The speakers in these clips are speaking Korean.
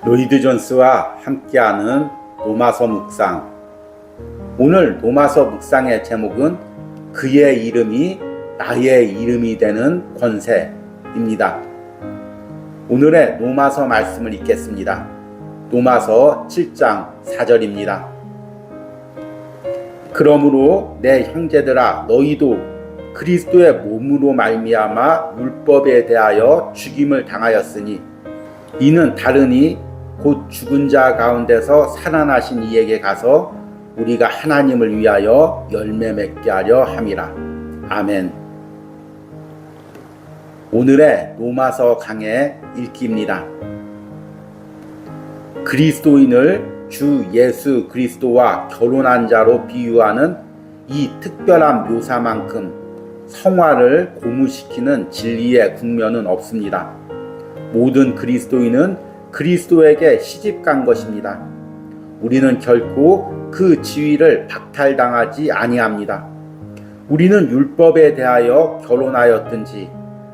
로이드 존스와 함께하는 로마서 묵상. 오늘 로마서 묵상의 제목은 그의 이름이 나의 이름이 되는 권세입니다. 오늘의 로마서 말씀을 읽겠습니다. 로마서 7장 4절입니다. 그러므로 내 형제들아 너희도 그리스도의 몸으로 말미암아 율법에 대하여 죽임을 당하였으니 이는 다르니 곧 죽은 자 가운데서 살아나신 이에게 가서 우리가 하나님을 위하여 열매 맺게 하려 함이라. 아멘. 오늘의 로마서 강의 읽기입니다. 그리스도인을 주 예수 그리스도와 결혼한 자로 비유하는 이 특별한 묘사만큼 성화를 고무시키는 진리의 국면은 없습니다. 모든 그리스도인은 그리스도에게 시집간 것입니다. 우리는 결코 그 지위를 박탈당하지 아니합니다. 우리는 율법에 대하여 결혼하였든지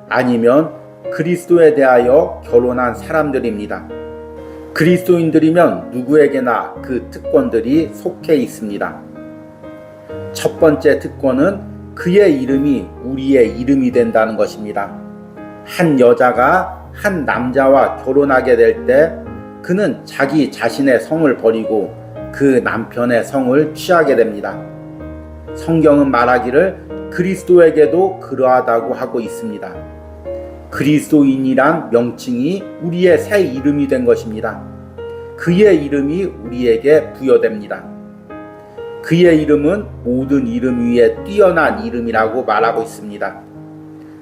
아니면 그리스도에 대하여 결혼한 사람들입니다. 그리스도인들이면 누구에게나 그 특권들이 속해 있습니다. 첫 번째 특권은 그의 이름이 우리의 이름이 된다는 것입니다. 한 여자가 한 남자와 결혼하게 될 때 그는 자기 자신의 성을 버리고 그 남편의 성을 취하게 됩니다. 성경은 말하기를 그리스도에게도 그러하다고 하고 있습니다. 그리스도인이란 명칭이 우리의 새 이름이 된 것입니다. 그의 이름이 우리에게 부여됩니다. 그의 이름은 모든 이름 위에 뛰어난 이름이라고 말하고 있습니다.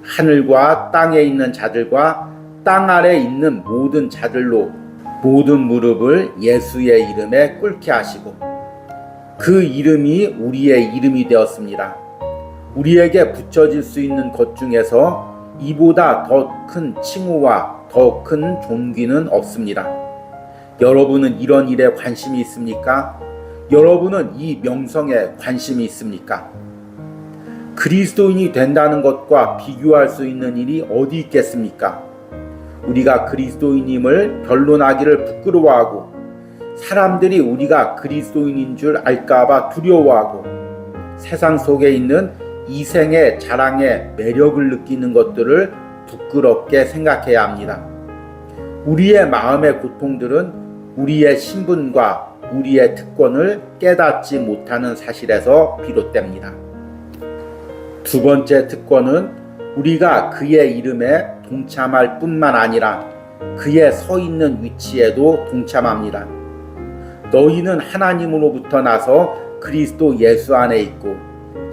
하늘과 땅에 있는 자들과 땅 아래 있는 모든 자들로 모든 무릎을 예수의 이름에 꿇게 하시고 그 이름이 우리의 이름이 되었습니다. 우리에게 붙여질 수 있는 것 중에서 이보다 더 큰 칭호와 더 큰 존귀는 없습니다. 여러분은 이런 일에 관심이 있습니까? 여러분은 이 명성에 관심이 있습니까? 그리스도인이 된다는 것과 비교할 수 있는 일이 어디 있겠습니까? 우리가 그리스도인임을 변론하기를 부끄러워하고 사람들이 우리가 그리스도인인 줄 알까봐 두려워하고 세상 속에 있는 이생의 자랑에 매력을 느끼는 것들을 부끄럽게 생각해야 합니다. 우리의 마음의 고통들은 우리의 신분과 우리의 특권을 깨닫지 못하는 사실에서 비롯됩니다. 두 번째 특권은 우리가 그의 이름에 동참할 뿐만 아니라 그의 서 있는 위치에도 동참합니다. 너희는 하나님으로부터 나서 그리스도 예수 안에 있고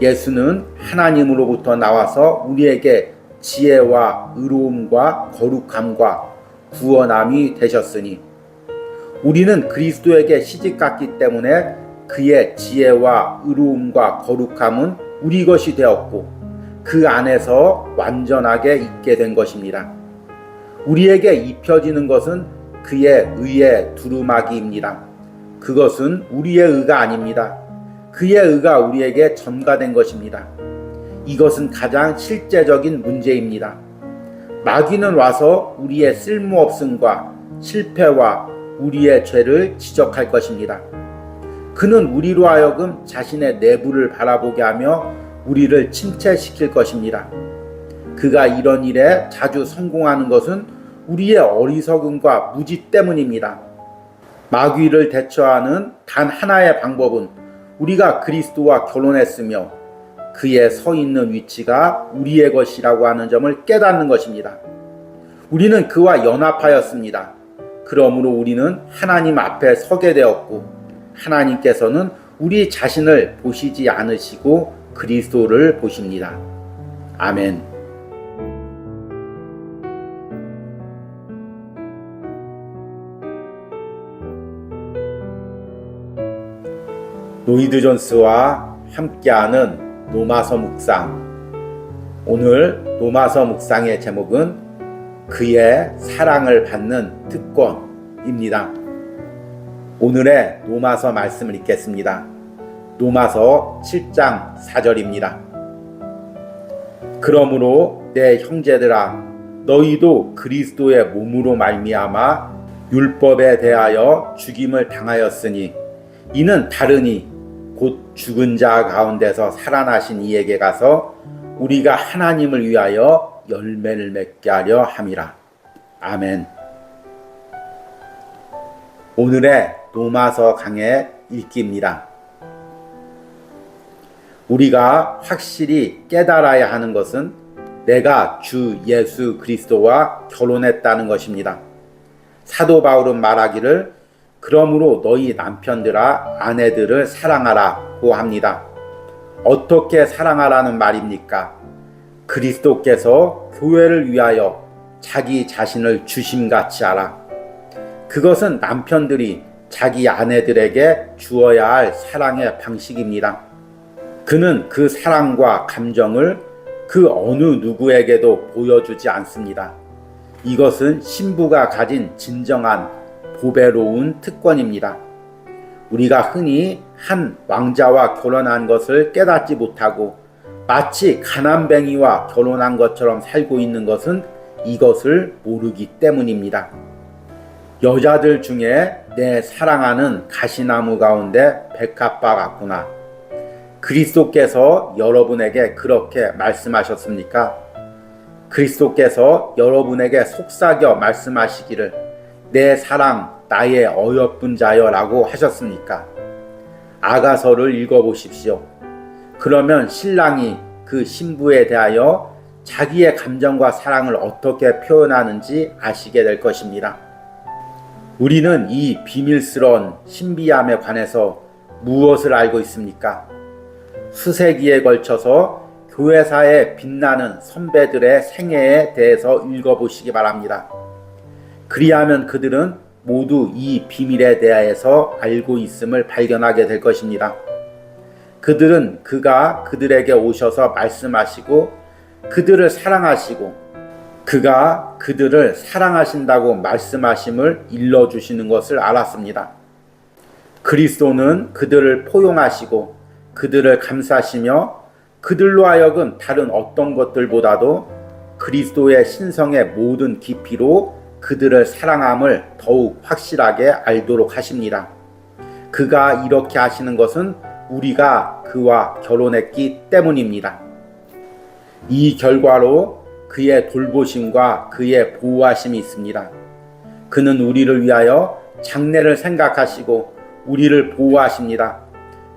예수는 하나님으로부터 나와서 우리에게 지혜와 의로움과 거룩함과 구원함이 되셨으니 우리는 그리스도에게 시집갔기 때문에 그의 지혜와 의로움과 거룩함은 우리 것이 되었고 그 안에서 완전하게 있게 된 것입니다. 우리에게 입혀지는 것은 그의 의의 두루마기입니다. 그것은 우리의 의가 아닙니다. 그의 의가 우리에게 전가된 것입니다. 이것은 가장 실제적인 문제입니다. 마귀는 와서 우리의 쓸모없음과 실패와 우리의 죄를 지적할 것입니다. 그는 우리로 하여금 자신의 내부를 바라보게 하며 우리를 침체시킬 것입니다. 그가 이런 일에 자주 성공하는 것은 우리의 어리석음과 무지 때문입니다. 마귀를 대처하는 단 하나의 방법은 우리가 그리스도와 결혼했으며 그의 서 있는 위치가 우리의 것이라고 하는 점을 깨닫는 것입니다. 우리는 그와 연합하였습니다. 그러므로 우리는 하나님 앞에 서게 되었고 하나님께서는 우리 자신을 보시지 않으시고 그리스도를 보십니다. 아멘. 로이드 존스와 함께하는 로마서 묵상. 오늘 로마서 묵상의 제목은 그의 사랑을 받는 특권입니다. 오늘의 로마서 말씀을 읽겠습니다. 로마서 7장 4절입니다. 그러므로 내 형제들아 너희도 그리스도의 몸으로 말미암아 율법에 대하여 죽임을 당하였으니 이는 다르니 곧 죽은 자 가운데서 살아나신 이에게 가서 우리가 하나님을 위하여 열매를 맺게 하려 함이라. 아멘. 오늘의 로마서 강의 읽기입니다. 우리가 확실히 깨달아야 하는 것은 내가 주 예수 그리스도와 결혼했다는 것입니다. 사도 바울은 말하기를 그러므로 너희 남편들아 아내들을 사랑하라고 합니다. 어떻게 사랑하라는 말입니까? 그리스도께서 교회를 위하여 자기 자신을 주심같이 하라. 그것은 남편들이 자기 아내들에게 주어야 할 사랑의 방식입니다. 그는 그 사랑과 감정을 그 어느 누구에게도 보여주지 않습니다. 이것은 신부가 가진 진정한 보배로운 특권입니다. 우리가 흔히 한 왕자와 결혼한 것을 깨닫지 못하고 마치 가난뱅이와 결혼한 것처럼 살고 있는 것은 이것을 모르기 때문입니다. 여자들 중에 내 사랑하는 가시나무 가운데 백합화 같구나. 그리스도께서 여러분에게 그렇게 말씀하셨습니까? 그리스도께서 여러분에게 속삭여 말씀하시기를 내 사랑 나의 어여쁜 자여 라고 하셨습니까? 아가서를 읽어보십시오. 그러면 신랑이 그 신부에 대하여 자기의 감정과 사랑을 어떻게 표현하는지 아시게 될 것입니다. 우리는 이 비밀스러운 신비함에 관해서 무엇을 알고 있습니까? 수세기에 걸쳐서 교회사에 빛나는 선배들의 생애에 대해서 읽어보시기 바랍니다. 그리하면 그들은 모두 이 비밀에 대해서 알고 있음을 발견하게 될 것입니다. 그들은 그가 그들에게 오셔서 말씀하시고 그들을 사랑하시고 그가 그들을 사랑하신다고 말씀하심을 일러주시는 것을 알았습니다. 그리스도는 그들을 포용하시고 그들을 감싸시며 그들로 하여금 다른 어떤 것들보다도 그리스도의 신성의 모든 깊이로 그들을 사랑함을 더욱 확실하게 알도록 하십니다. 그가 이렇게 하시는 것은 우리가 그와 결혼했기 때문입니다. 이 결과로 그의 돌보심과 그의 보호하심이 있습니다. 그는 우리를 위하여 장래를 생각하시고 우리를 보호하십니다.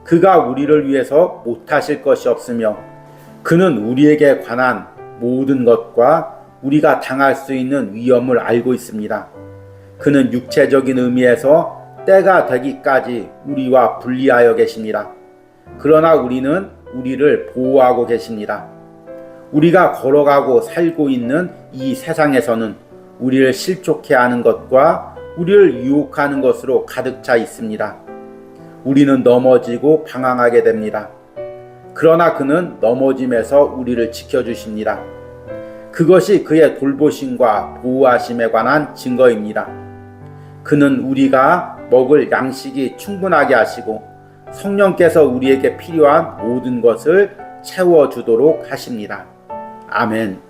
그가 우리를 위해서 못하실 것이 없으며 그는 우리에게 관한 모든 것과 우리가 당할 수 있는 위험을 알고 있습니다. 그는 육체적인 의미에서 때가 되기까지 우리와 분리하여 계십니다. 그러나 우리는 우리를 보호하고 계십니다. 우리가 걸어가고 살고 있는 이 세상에서는 우리를 실족해 하는 것과 우리를 유혹하는 것으로 가득 차 있습니다. 우리는 넘어지고 방황하게 됩니다. 그러나 그는 넘어짐에서 우리를 지켜주십니다. 그것이 그의 돌보심과 보호하심에 관한 증거입니다. 그는 우리가 먹을 양식이 충분하게 하시고 성령께서 우리에게 필요한 모든 것을 채워주도록 하십니다. 아멘.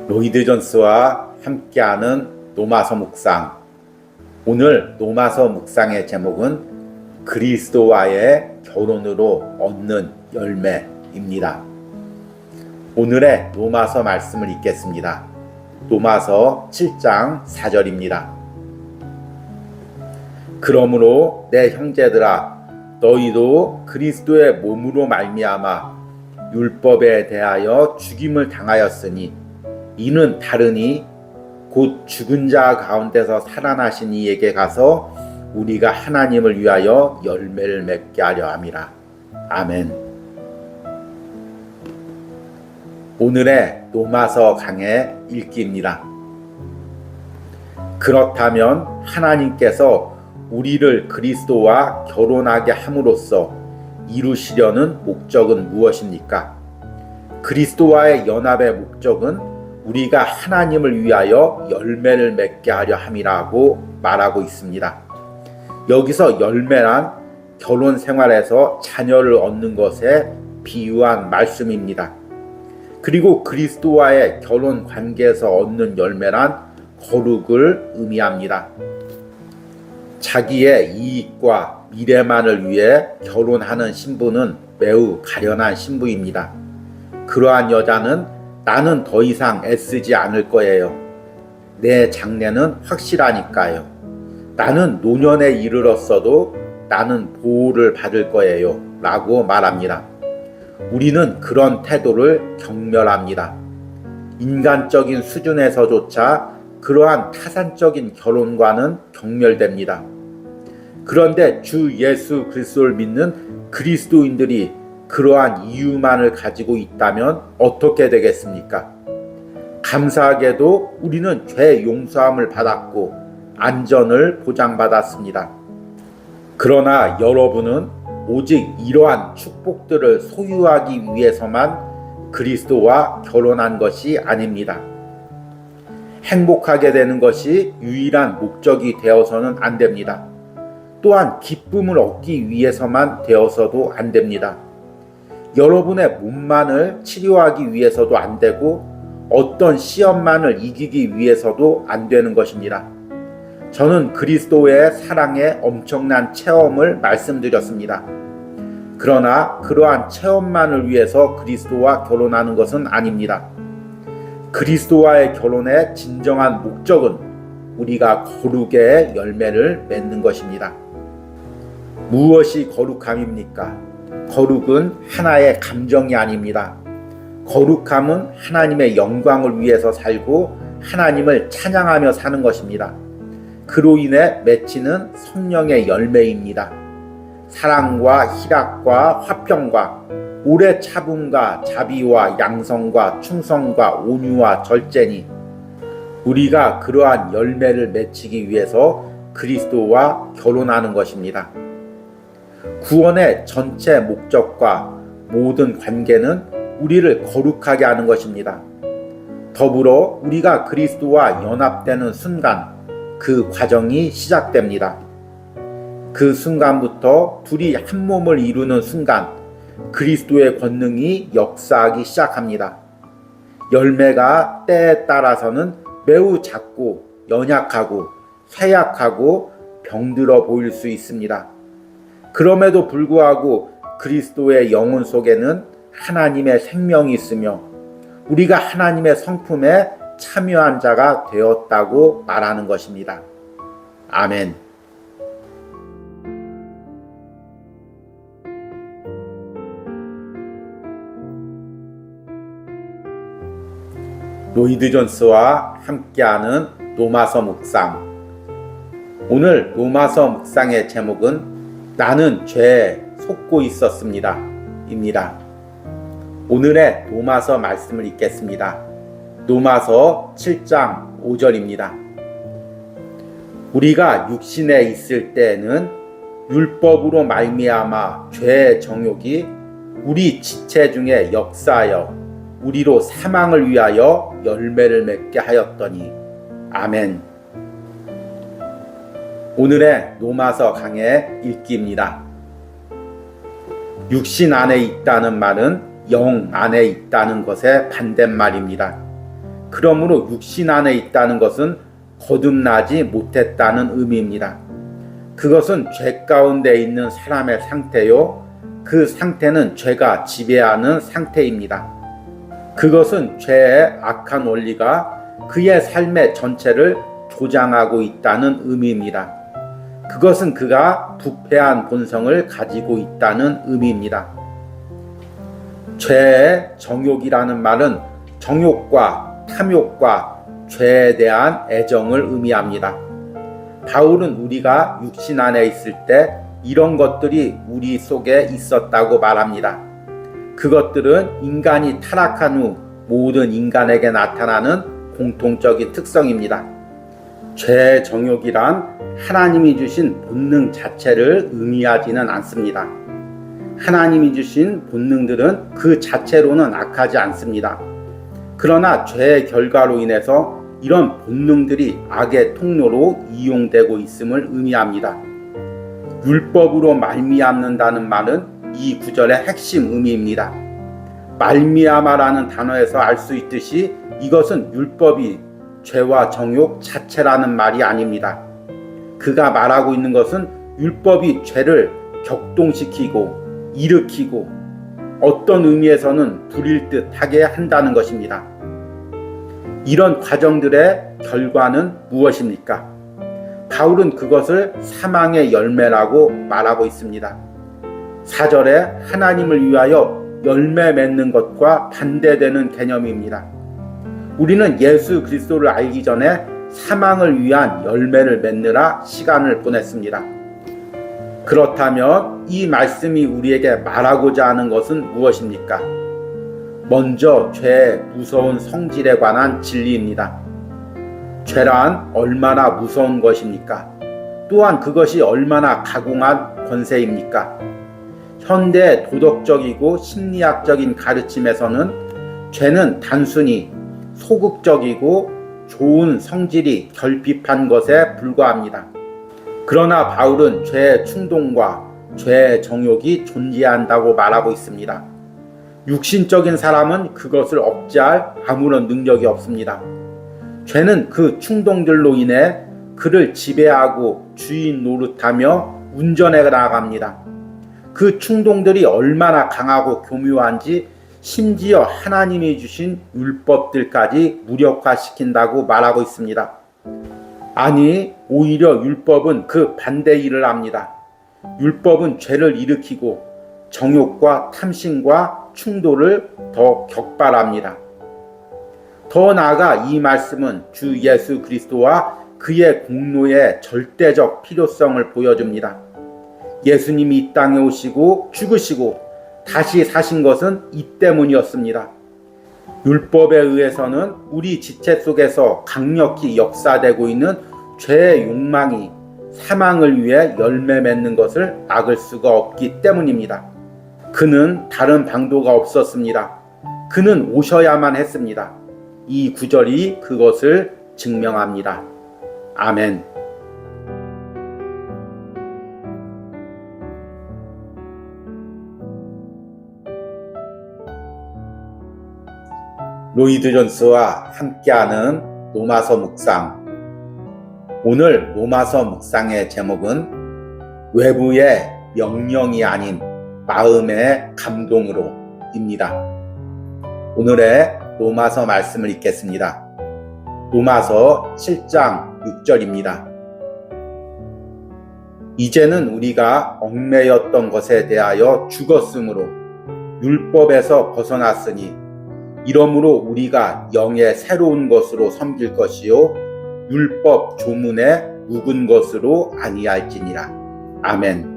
로이드 존스와 함께하는 로마서 묵상. 오늘 로마서 묵상의 제목은 그리스도와의 결혼으로 얻는 열매입니다. 오늘의 로마서 말씀을 읽겠습니다. 로마서 7장 4절입니다. 그러므로 내 형제들아 너희도 그리스도의 몸으로 말미암아 율법에 대하여 죽임을 당하였으니 이는 다르니 곧 죽은 자 가운데서 살아나신 이에게 가서 우리가 하나님을 위하여 열매를 맺게 하려 함이라. 아멘. 오늘의 로마서 강의 읽기입니다. 그렇다면 하나님께서 우리를 그리스도와 결혼하게 함으로써 이루시려는 목적은 무엇입니까? 그리스도와의 연합의 목적은 우리가 하나님을 위하여 열매를 맺게 하려 함이라고 말하고 있습니다. 여기서 열매란 결혼 생활에서 자녀를 얻는 것에 비유한 말씀입니다. 그리고 그리스도와의 결혼 관계에서 얻는 열매란 거룩을 의미합니다. 자기의 이익과 미래만을 위해 결혼하는 신부는 매우 가련한 신부입니다. 그러한 여자는 나는 더 이상 애쓰지 않을 거예요. 내 장래는 확실하니까요. 나는 노년에 이르렀어도 나는 보호를 받을 거예요. 라고 말합니다. 우리는 그런 태도를 경멸합니다. 인간적인 수준에서조차 그러한 타산적인 결혼과는 경멸됩니다. 그런데 주 예수 그리스도를 믿는 그리스도인들이 그러한 이유만을 가지고 있다면 어떻게 되겠습니까? 감사하게도 우리는 죄 용서함을 받았고 안전을 보장받았습니다. 그러나 여러분은 오직 이러한 축복들을 소유하기 위해서만 그리스도와 결혼한 것이 아닙니다. 행복하게 되는 것이 유일한 목적이 되어서는 안 됩니다. 또한 기쁨을 얻기 위해서만 되어서도 안 됩니다. 여러분의 몸만을 치료하기 위해서도 안 되고 어떤 시험만을 이기기 위해서도 안 되는 것입니다. 저는 그리스도의 사랑의 엄청난 체험을 말씀드렸습니다. 그러나 그러한 체험만을 위해서 그리스도와 결혼하는 것은 아닙니다. 그리스도와의 결혼의 진정한 목적은 우리가 거룩의 열매를 맺는 것입니다. 무엇이 거룩함입니까? 거룩은 하나의 감정이 아닙니다. 거룩함은 하나님의 영광을 위해서 살고 하나님을 찬양하며 사는 것입니다. 그로 인해 맺히는 성령의 열매입니다. 사랑과 희락과 화평과 오래 참음과 자비와 양성과 충성과 온유와 절제니 우리가 그러한 열매를 맺히기 위해서 그리스도와 결혼하는 것입니다. 구원의 전체 목적과 모든 관계는 우리를 거룩하게 하는 것입니다. 더불어 우리가 그리스도와 연합되는 순간 그 과정이 시작됩니다. 그 순간부터 둘이 한 몸을 이루는 순간 그리스도의 권능이 역사하기 시작합니다. 열매가 때에 따라서는 매우 작고 연약하고 쇠약하고 병들어 보일 수 있습니다. 그럼에도 불구하고 그리스도의 영혼 속에는 하나님의 생명이 있으며 우리가 하나님의 성품에 참여한 자가 되었다고 말하는 것입니다. 아멘. 로이드 존스와 함께하는 로마서 묵상. 오늘 로마서 묵상의 제목은 나는 죄에 속고 있었습니다. 입니다. 오늘의 로마서 말씀을 읽겠습니다. 로마서 7장 5절입니다. 우리가 육신에 있을 때에는 율법으로 말미암아 죄의 정욕이 우리 지체 중에 역사하여 우리로 사망을 위하여 열매를 맺게 하였더니. 아멘. 오늘의 로마서 강의 읽기입니다. 육신 안에 있다는 말은 영 안에 있다는 것의 반대말입니다. 그러므로 육신 안에 있다는 것은 거듭나지 못했다는 의미입니다. 그것은 죄 가운데 있는 사람의 상태요, 그 상태는 죄가 지배하는 상태입니다. 그것은 죄의 악한 원리가 그의 삶의 전체를 조장하고 있다는 의미입니다. 그것은 그가 부패한 본성을 가지고 있다는 의미입니다. 죄의 정욕이라는 말은 정욕과 탐욕과 죄에 대한 애정을 의미합니다. 바울은 우리가 육신 안에 있을 때 이런 것들이 우리 속에 있었다고 말합니다. 그것들은 인간이 타락한 후 모든 인간에게 나타나는 공통적인 특성입니다. 죄의 정욕이란 하나님이 주신 본능 자체를 의미하지는 않습니다. 하나님이 주신 본능들은 그 자체로는 악하지 않습니다. 그러나 죄의 결과로 인해서 이런 본능들이 악의 통로로 이용되고 있음을 의미합니다. 율법으로 말미암는다는 말은 이 구절의 핵심 의미입니다. 말미암아라는 단어에서 알 수 있듯이 이것은 율법이 죄와 정욕 자체라는 말이 아닙니다. 그가 말하고 있는 것은 율법이 죄를 격동시키고 일으키고 어떤 의미에서는 불일 듯 하게 한다는 것입니다. 이런 과정들의 결과는 무엇입니까? 바울은 그것을 사망의 열매라고 말하고 있습니다. 4절에 하나님을 위하여 열매 맺는 것과 반대되는 개념입니다. 우리는 예수 그리스도를 알기 전에 사망을 위한 열매를 맺느라 시간을 보냈습니다. 그렇다면 이 말씀이 우리에게 말하고자 하는 것은 무엇입니까? 먼저 죄의 무서운 성질에 관한 진리입니다. 죄란 얼마나 무서운 것입니까? 또한 그것이 얼마나 가공한 권세입니까? 현대 도덕적이고 심리학적인 가르침에서는 죄는 단순히 소극적이고 좋은 성질이 결핍한 것에 불과합니다. 그러나 바울은 죄의 충동과 죄의 정욕이 존재한다고 말하고 있습니다. 육신적인 사람은 그것을 억제할 아무런 능력이 없습니다. 죄는 그 충동들로 인해 그를 지배하고 주인 노릇하며 운전해 나갑니다. 그 충동들이 얼마나 강하고 교묘한지 심지어 하나님이 주신 율법들까지 무력화시킨다고 말하고 있습니다. 아니, 오히려 율법은 그 반대 일을 합니다. 율법은 죄를 일으키고 정욕과 탐심과 충돌을 더 격발합니다. 더 나아가 이 말씀은 주 예수 그리스도와 그의 공로의 절대적 필요성을 보여줍니다. 예수님이 이 땅에 오시고 죽으시고 다시 사신 것은 이 때문이었습니다. 율법에 의해서는 우리 지체 속에서 강력히 역사되고 있는 죄의 욕망이 사망을 위해 열매 맺는 것을 막을 수가 없기 때문입니다. 그는 다른 방도가 없었습니다. 그는 오셔야만 했습니다. 이 구절이 그것을 증명합니다. 아멘. 로이드 존스와 함께하는 로마서 묵상. 오늘 로마서 묵상의 제목은 외부의 명령이 아닌 마음의 감동으로 입니다. 오늘의 로마서 말씀을 읽겠습니다. 로마서 7장 6절입니다. 이제는 우리가 얽매였던 것에 대하여 죽었으므로 율법에서 벗어났으니 이러므로 우리가 영의 새로운 것으로 섬길 것이요 율법 조문에 묵은 것으로 아니할지니라. 아멘.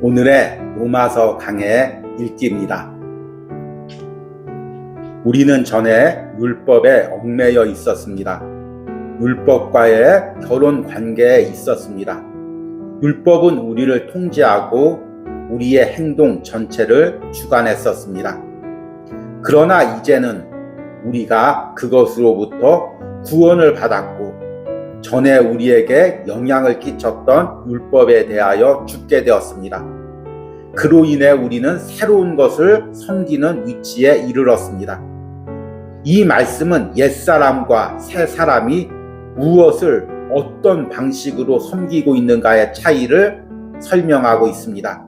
오늘의 로마서 강해 읽기입니다. 우리는 전에 율법에 얽매여 있었습니다. 율법과의 결혼 관계에 있었습니다. 율법은 우리를 통제하고 우리의 행동 전체를 주관했었습니다. 그러나 이제는 우리가 그것으로부터 구원을 받았고 전에 우리에게 영향을 끼쳤던 율법에 대하여 죽게 되었습니다. 그로 인해 우리는 새로운 것을 섬기는 위치에 이르렀습니다. 이 말씀은 옛사람과 새사람이 무엇을 어떤 방식으로 섬기고 있는가의 차이를 설명하고 있습니다.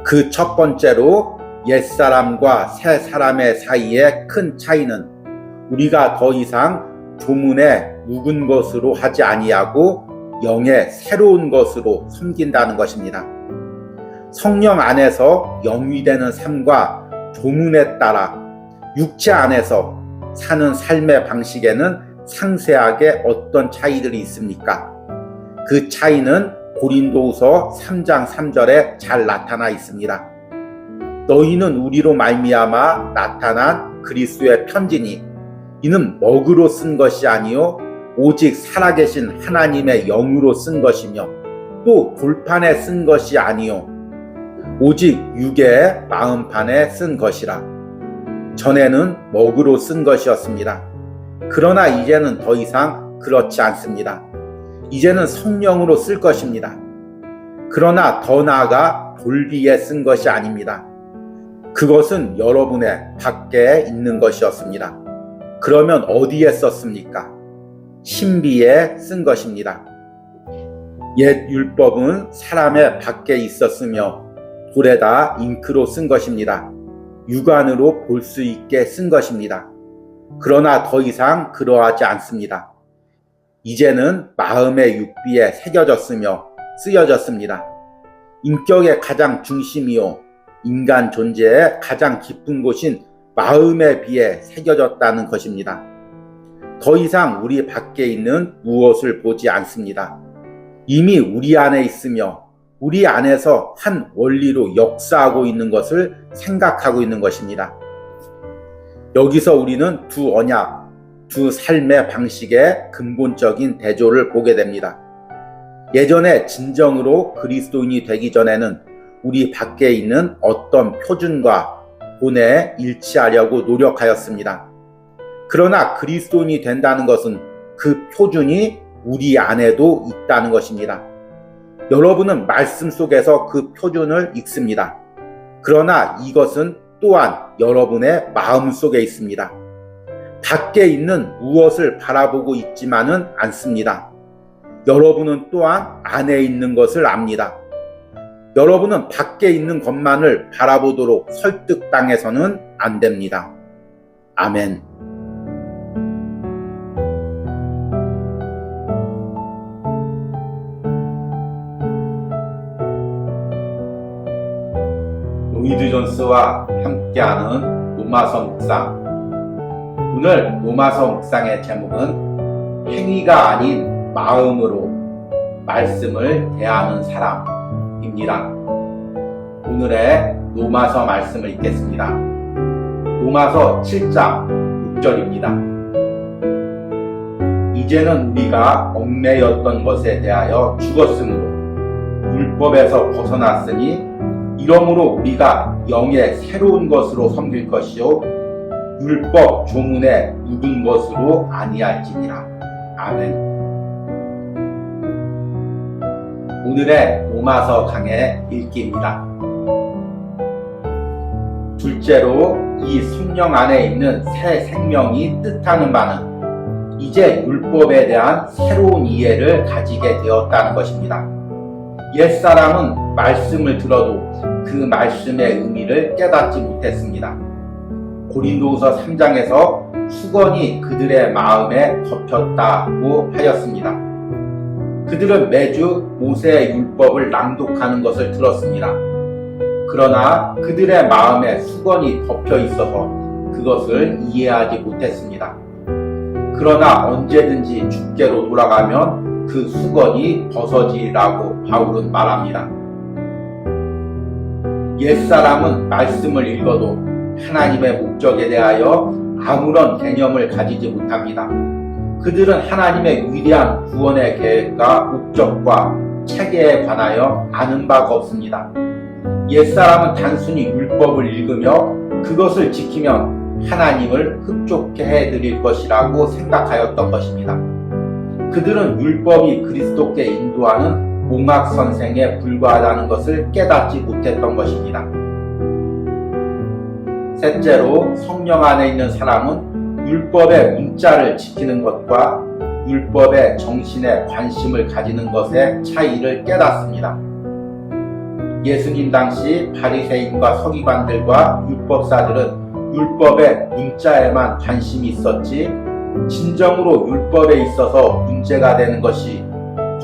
그 첫 번째로 옛사람과 새사람의 사이의 큰 차이는 우리가 더 이상 조문에 묵은 것으로 하지 아니하고 영의 새로운 것으로 섬긴다는 것입니다. 성령 안에서 영이 되는 삶과 조문에 따라 육체 안에서 사는 삶의 방식에는 상세하게 어떤 차이들이 있습니까? 그 차이는 고린도후서 3장 3절에 잘 나타나 있습니다. 너희는 우리로 말미암아 나타난 그리스도의 편지니 이는 먹으로 쓴 것이 아니요 오직 살아계신 하나님의 영으로 쓴 것이며 또 돌판에 쓴 것이 아니요 오직 육의 마음판에 쓴 것이라. 전에는 먹으로 쓴 것이었습니다. 그러나 이제는 더 이상 그렇지 않습니다. 이제는 성령으로 쓸 것입니다. 그러나 더 나아가 돌비에 쓴 것이 아닙니다. 그것은 여러분의 밖에 있는 것이었습니다. 그러면 어디에 썼습니까? 신비에 쓴 것입니다. 옛 율법은 사람의 밖에 있었으며 돌에다 잉크로 쓴 것입니다. 육안으로 볼 수 있게 쓴 것입니다. 그러나 더 이상 그러하지 않습니다. 이제는 마음의 육비에 새겨졌으며 쓰여졌습니다. 인격의 가장 중심이요 인간 존재의 가장 깊은 곳인 마음의 비에 새겨졌다는 것입니다. 더 이상 우리 밖에 있는 무엇을 보지 않습니다. 이미 우리 안에 있으며 우리 안에서 한 원리로 역사하고 있는 것을 생각하고 있는 것입니다. 여기서 우리는 두 언약, 두 삶의 방식의 근본적인 대조를 보게 됩니다. 예전에 진정으로 그리스도인이 되기 전에는 우리 밖에 있는 어떤 표준과 본에 일치하려고 노력하였습니다. 그러나 그리스도인이 된다는 것은 그 표준이 우리 안에도 있다는 것입니다. 여러분은 말씀 속에서 그 표준을 읽습니다. 그러나 이것은 또한 여러분의 마음 속에 있습니다. 밖에 있는 무엇을 바라보고 있지만은 않습니다. 여러분은 또한 안에 있는 것을 압니다. 여러분은 밖에 있는 것만을 바라보도록 설득당해서는 안 됩니다. 아멘. 로이드 존스와 함께하는 로마서 묵상. 오늘 로마서 묵상의 제목은 행위가 아닌 마음으로 말씀을 대하는 사람입니다. 오늘의 로마서 말씀을 읽겠습니다. 로마서 7장 6절입니다. 이제는 우리가 얽매였던 것에 대하여 죽었으므로 율법에서 벗어났으니 이러므로 우리가 영의 새로운 것으로 섬길 것이요 율법 조문에 묻은 것으로 아니할지니라. 아멘. 오늘의 로마서 강의 읽기입니다. 둘째로 이 성령 안에 있는 새 생명이 뜻하는 바는 이제 율법에 대한 새로운 이해를 가지게 되었다는 것입니다. 옛사람은 말씀을 들어도 그 말씀의 의미를 깨닫지 못했습니다. 고린도후서 3장에서 수건이 그들의 마음에 덮였다고 하였습니다. 그들은 매주 모세의 율법을 낭독하는 것을 들었습니다. 그러나 그들의 마음에 수건이 덮여 있어서 그것을 이해하지 못했습니다. 그러나 언제든지 주께로 돌아가면 그 수건이 벗어지라고 바울은 말합니다. 옛사람은 말씀을 읽어도 하나님의 목적에 대하여 아무런 개념을 가지지 못합니다. 그들은 하나님의 위대한 구원의 계획과 목적과 체계에 관하여 아는 바가 없습니다. 옛사람은 단순히 율법을 읽으며 그것을 지키면 하나님을 흡족해 해드릴 것이라고 생각하였던 것입니다. 그들은 율법이 그리스도께 인도하는 몽학선생에 불과하다는 것을 깨닫지 못했던 것입니다. 셋째로 성령 안에 있는 사람은 율법의 문자를 지키는 것과 율법의 정신에 관심을 가지는 것의 차이를 깨닫습니다. 예수님 당시 바리새인과 서기관들과 율법사들은 율법의 문자에만 관심이 있었지 진정으로 율법에 있어서 문제가 되는 것이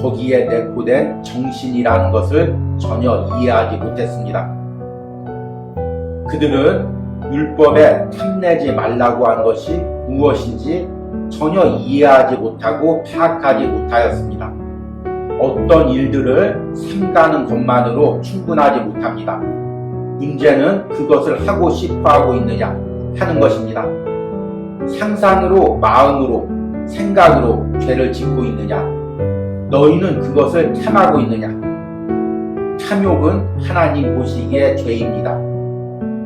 거기에 내포된 정신이라는 것을 전혀 이해하지 못했습니다. 그들은 율법에 탐내지 말라고 한 것이 무엇인지 전혀 이해하지 못하고 파악하지 못하였습니다. 어떤 일들을 삼가는 것만으로 충분하지 못합니다. 문제는 그것을 하고 싶어 하고 있느냐 하는 것입니다. 상상으로, 마음으로, 생각으로 죄를 짓고 있느냐? 너희는 그것을 탐하고 있느냐? 탐욕은 하나님 보시기에 죄입니다.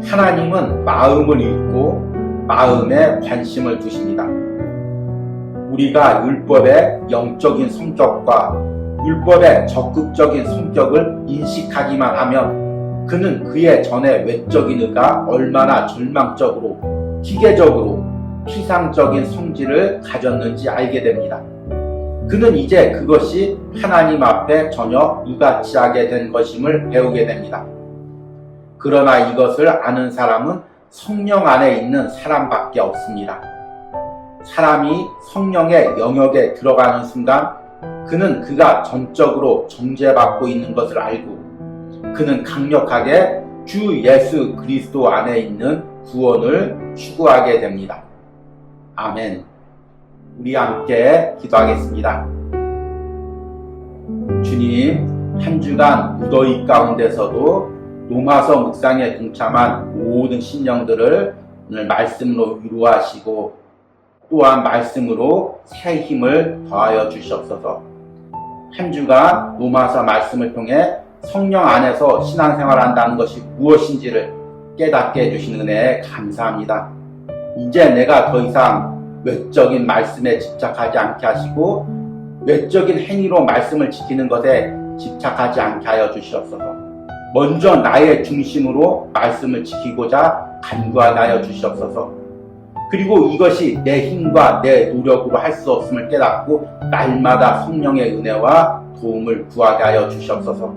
하나님은 마음을 읽고 마음에 관심을 두십니다. 우리가 율법의 영적인 성격과 율법의 적극적인 성격을 인식하기만 하면 그는 그의 전에 외적인 의가 얼마나 절망적으로, 기계적으로, 피상적인 성질을 가졌는지 알게 됩니다. 그는 이제 그것이 하나님 앞에 전혀 무가치하게 된 것임을 배우게 됩니다. 그러나 이것을 아는 사람은 성령 안에 있는 사람밖에 없습니다. 사람이 성령의 영역에 들어가는 순간 그는 그가 전적으로 정죄받고 있는 것을 알고 그는 강력하게 주 예수 그리스도 안에 있는 구원을 추구하게 됩니다. 아멘. 우리 함께 기도하겠습니다. 주님, 한 주간 무더위 가운데서도 로마서 묵상에 동참한 모든 심령들을 오늘 말씀으로 위로하시고 또한 말씀으로 새 힘을 더하여 주시옵소서. 한 주간 로마서 말씀을 통해 성령 안에서 신앙생활을 한다는 것이 무엇인지를 깨닫게 해주신 은혜에 감사합니다. 이제 내가 더 이상 외적인 말씀에 집착하지 않게 하시고 외적인 행위로 말씀을 지키는 것에 집착하지 않게 하여 주시옵소서. 먼저 나의 중심으로 말씀을 지키고자 간구하게 하여 주시옵소서. 그리고 이것이 내 힘과 내 노력으로 할 수 없음을 깨닫고 날마다 성령의 은혜와 도움을 구하게 하여 주시옵소서.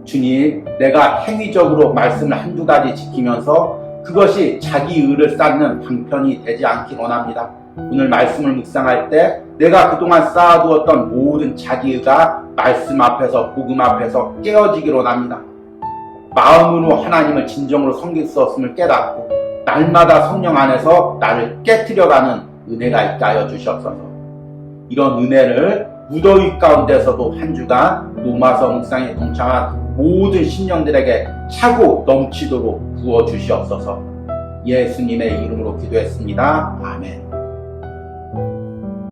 주님, 내가 행위적으로 말씀을 한두 가지 지키면서 그것이 자기 의를 쌓는 방편이 되지 않기 원합니다. 오늘 말씀을 묵상할 때 내가 그동안 쌓아두었던 모든 자기의가 말씀 앞에서 복음 앞에서 깨어지기를 원합니다. 마음으로 하나님을 진정으로 섬길 수 없음을 깨닫고 날마다 성령 안에서 나를 깨트려가는 은혜가 있게 하여 주시옵소서. 이런 은혜를 무더위 가운데서도 한 주간 로마서 묵상에 동참한 모든 신령들에게 차고 넘치도록 부어주시옵소서. 예수님의 이름으로 기도했습니다. 아멘.